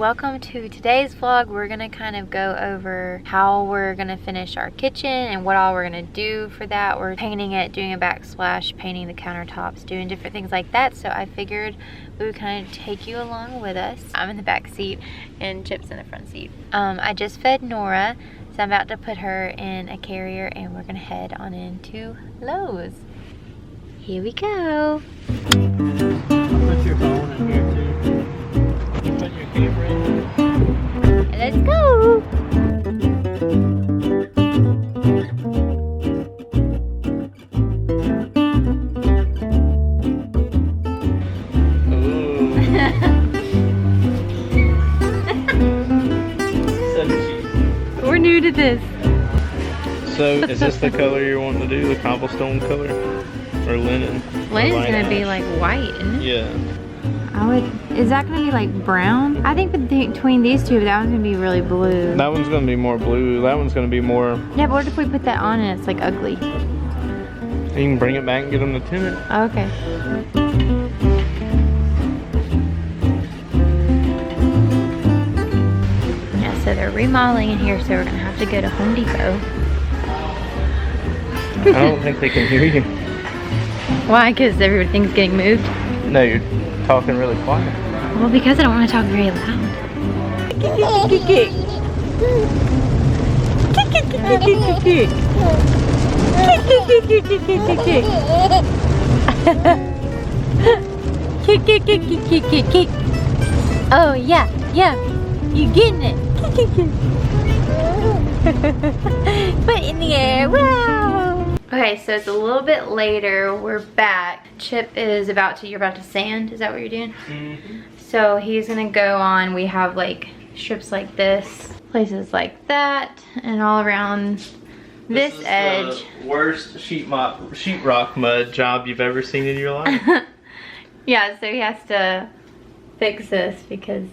welcome to today's vlog. We're gonna kind of go over how we're gonna finish our kitchen and what all we're gonna do for that. We're painting it, doing a backsplash, painting the countertops, doing different things like that. So I figured we would kind of take you along with us. I'm in the back seat and Chip's in the front seat. I just fed Nora, so I'm about to put her in a carrier and we're gonna head on into Lowe's. Here we go. Put your phone in here too. Put your camera in. Let's go. We're new to this. So, is this the color you're wanting to do? The cobblestone color? Or linen? Linen's gonna be like white, isn't it? Yeah. Is that gonna be like brown? I think between these two, that one's gonna be really blue. That one's gonna be more blue. That one's gonna be more... Yeah, but what if we put that on and it's like ugly? You can bring it back and get them to tint it. Okay. Yeah, so they're remodeling in here, so we're gonna have to go to Home Depot. I don't think they can hear you. Why? Because everything's getting moved? No, you're talking really quiet. Well, because I don't want to talk very loud. Oh yeah, yeah, you getting it. Put it in the air, wow. Okay, so it's a little bit later, we're back. Chip is you're about to sand, is that what you're doing? Mm-hmm. So he's gonna go on, we have like strips like this, places like that, and all around this edge. The worst sheetrock mud job you've ever seen in your life. Yeah, so he has to fix this because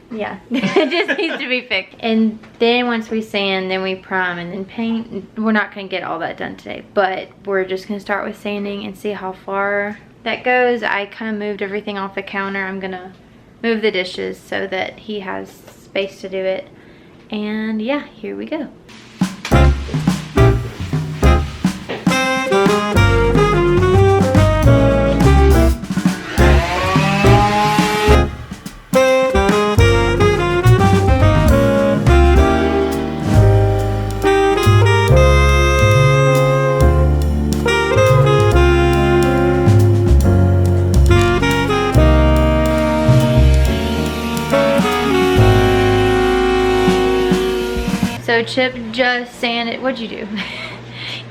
yeah, it just needs to be fixed. And then once we sand, then we prime and then paint. We're not gonna get all that done today, but we're just gonna start with sanding and see how far that goes. I kind of moved everything off the counter. I'm gonna move the dishes so that he has space to do it. And yeah, here we go. So Chip just sanded, what'd you do?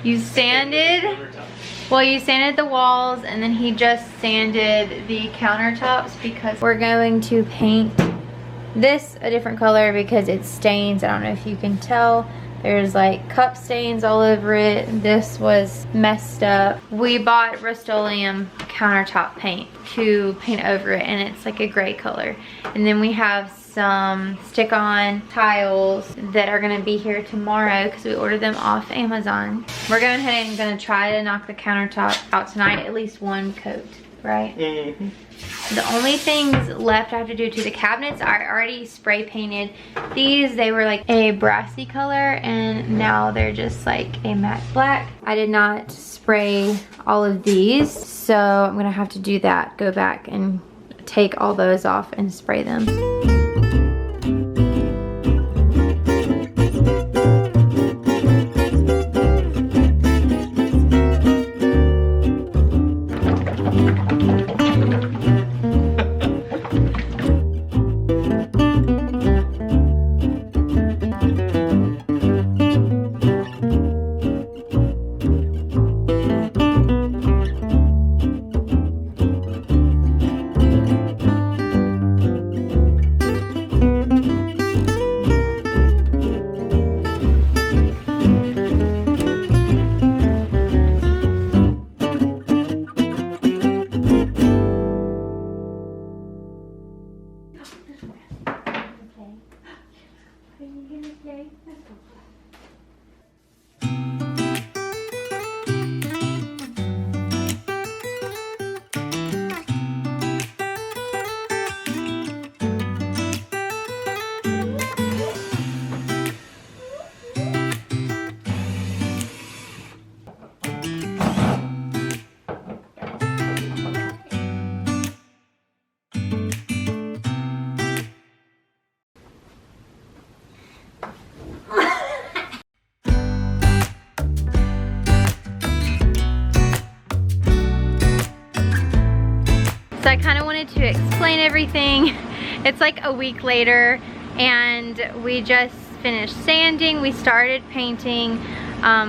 You sanded the walls and then he just sanded the countertops because we're going to paint this a different color because it stains. I don't know if you can tell. There's like cup stains all over it. This was messed up. We bought Rust-Oleum countertop paint to paint over it and it's like a gray color. And then we have some stick-on tiles that are gonna be here tomorrow because we ordered them off Amazon. We're going ahead and gonna try to knock the countertop out tonight, at least one coat, right? Mm-hmm. The only things left I have to do to the cabinets, I already spray painted these. They were like a brassy color and now they're just like a matte black. I did not spray all of these, so I'm gonna have to do that. Go back and take all those off and spray them. I kind of wanted to explain everything. It's like a week later and we just finished sanding. We started painting.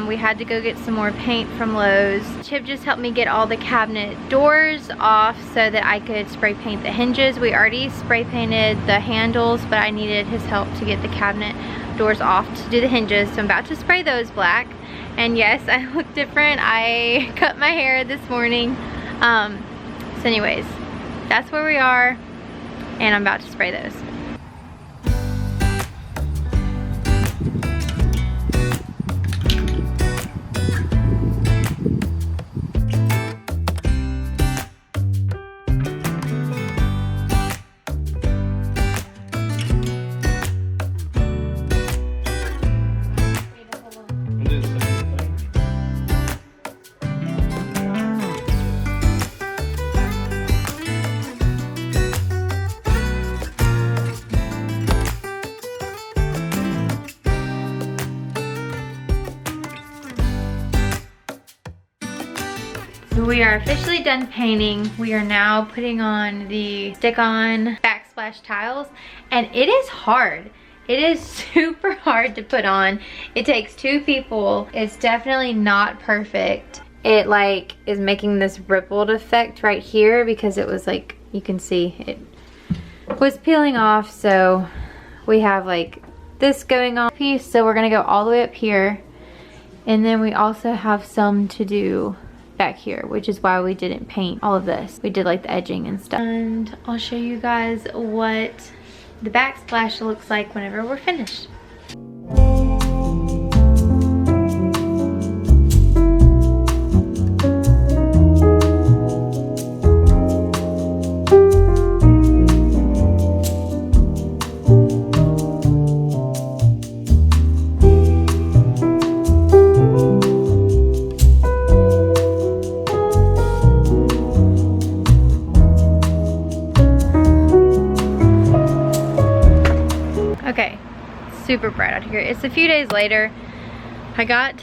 We had to go get some more paint from Lowe's. Chip just helped me get all the cabinet doors off so that I could spray paint the hinges. We already spray painted the handles, but I needed his help to get the cabinet doors off to do the hinges. So I'm about to spray those black. And yes, I look different. I cut my hair this morning. So anyways, that's where we are, and I'm about to spray those. We are officially done painting. We are now putting on the stick-on backsplash tiles, and it is hard. It is super hard to put on. It takes 2 people. It's definitely not perfect. It like is making this rippled effect right here because it was like, you can see it was peeling off. So we have like this going on piece. So we're gonna go all the way up here. And then we also have some to do back here, which is why we didn't paint all of this. We did like the edging and stuff. And I'll show you guys what the backsplash looks like whenever we're finished. Okay, super bright out here. It's a few days later. I got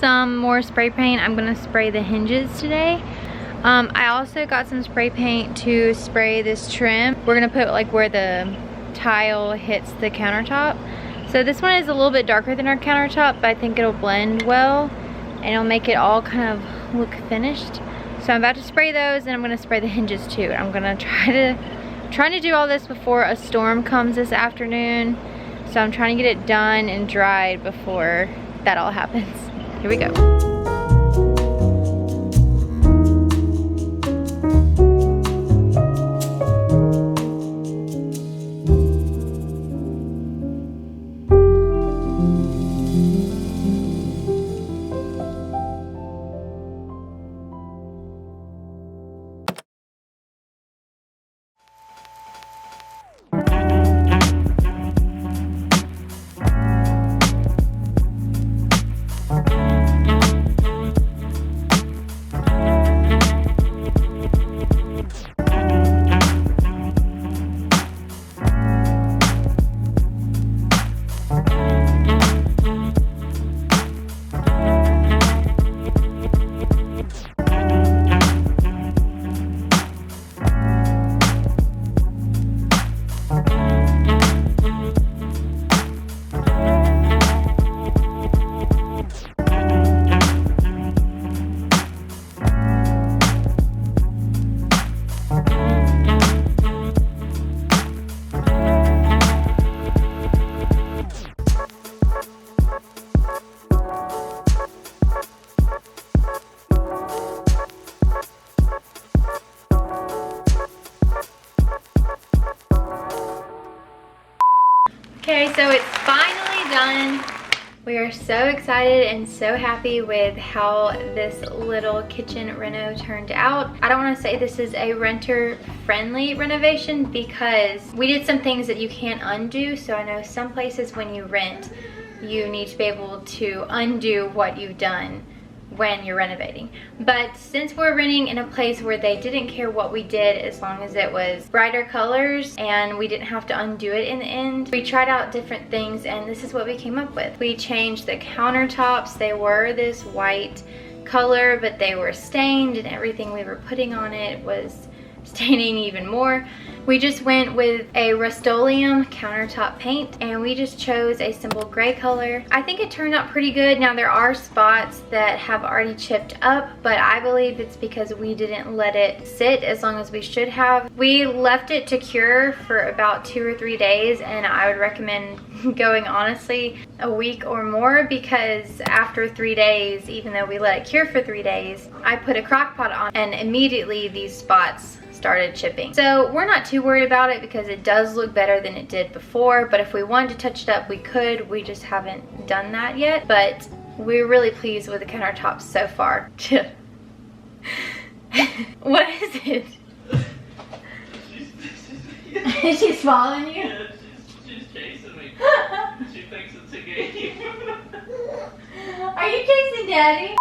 some more spray paint. I'm gonna spray the hinges today. I also got some spray paint to spray this trim. We're gonna put like where the tile hits the countertop. So this one is a little bit darker than our countertop, but I think it'll blend well and it'll make it all kind of look finished. So I'm about to spray those, and I'm gonna spray the hinges too. I'm gonna trying to do all this before a storm comes this afternoon. So I'm trying to get it done and dried before that all happens. Here we go. Okay, so it's finally done. We are so excited and so happy with how this little kitchen reno turned out. I don't want to say this is a renter-friendly renovation because we did some things that you can't undo. So I know some places when you rent, you need to be able to undo what you've done when you're renovating. But since we're renting in a place where they didn't care what we did as long as it was brighter colors and we didn't have to undo it in the end, we tried out different things and this is what we came up with. We changed the countertops. They were this white color, but they were stained and everything we were putting on it was staining even more. We just went with a Rust-Oleum countertop paint, and we just chose a simple gray color. I think it turned out pretty good. Now there are spots that have already chipped up, but I believe it's because we didn't let it sit as long as we should have. We left it to cure for about 2 or 3 days, and I would recommend going honestly a week or more, because after 3 days, even though we let it cure for 3 days, I put a crock pot on and immediately these spots started chipping. So we're not too worried about it because it does look better than it did before, but if we wanted to touch it up, we could. We just haven't done that yet, but we're really pleased with the countertops so far. What is it? She's following you? Yeah, she's chasing me. She thinks it's a game. Are you chasing Daddy?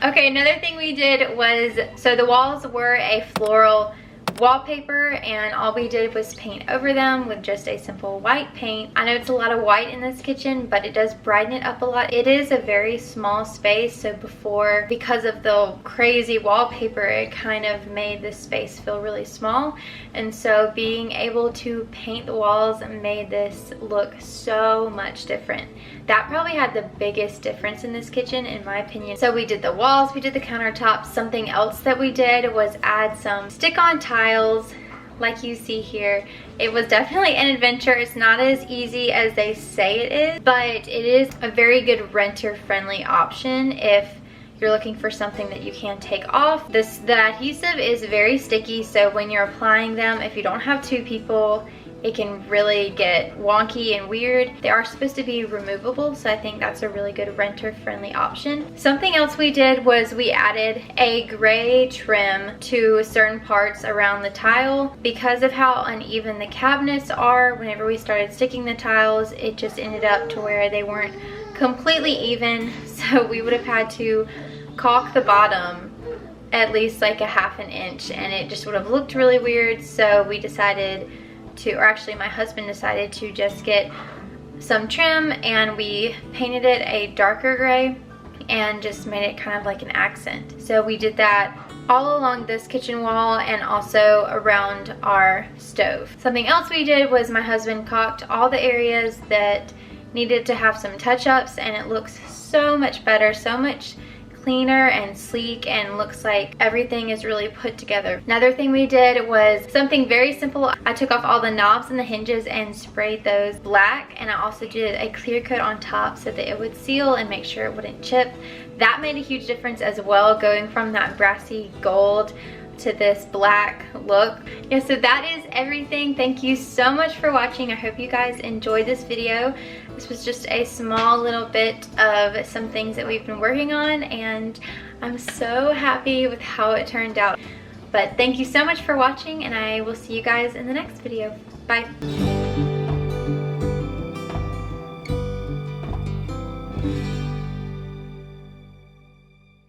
Okay, another thing we did was, so the walls were a floral wallpaper, and all we did was paint over them with just a simple white paint. I know it's a lot of white in this kitchen, but it does brighten it up a lot. It is a very small space, so before, because of the crazy wallpaper, it kind of made this space feel really small, and so being able to paint the walls made this look so much different. That probably had the biggest difference in this kitchen, in my opinion. So we did the walls, we did the countertops. Something else that we did was add some stick-on tiles like you see here. It was definitely an adventure. It's not as easy as they say it is, but it is a very good renter-friendly option if you're looking for something that you can take off. The adhesive is very sticky, so when you're applying them, if you don't have 2 people, it can really get wonky and weird. They are supposed to be removable, so I think that's a really good renter-friendly option. Something else we did was we added a gray trim to certain parts around the tile. Because of how uneven the cabinets are, whenever we started sticking the tiles, it just ended up to where they weren't completely even, so we would have had to caulk the bottom at least like a ½ inch, and it just would have looked really weird. So we decided to, or actually my husband decided to just get some trim, and we painted it a darker gray and just made it kind of like an accent. So we did that all along this kitchen wall and also around our stove. Something else we did was my husband caulked all the areas that needed to have some touch-ups, and it looks so much better, so much cleaner and sleek, and looks like everything is really put together. Another thing we did was something very simple. I took off all the knobs and the hinges and sprayed those black, and I also did a clear coat on top so that it would seal and make sure it wouldn't chip. That made a huge difference as well, going from that brassy gold to this black look. Yeah, so that is everything. Thank you so much for watching. I hope you guys enjoyed this video. This was just a small little bit of some things that we've been working on, and I'm so happy with how it turned out. But thank you so much for watching, and I will see you guys in the next video. Bye.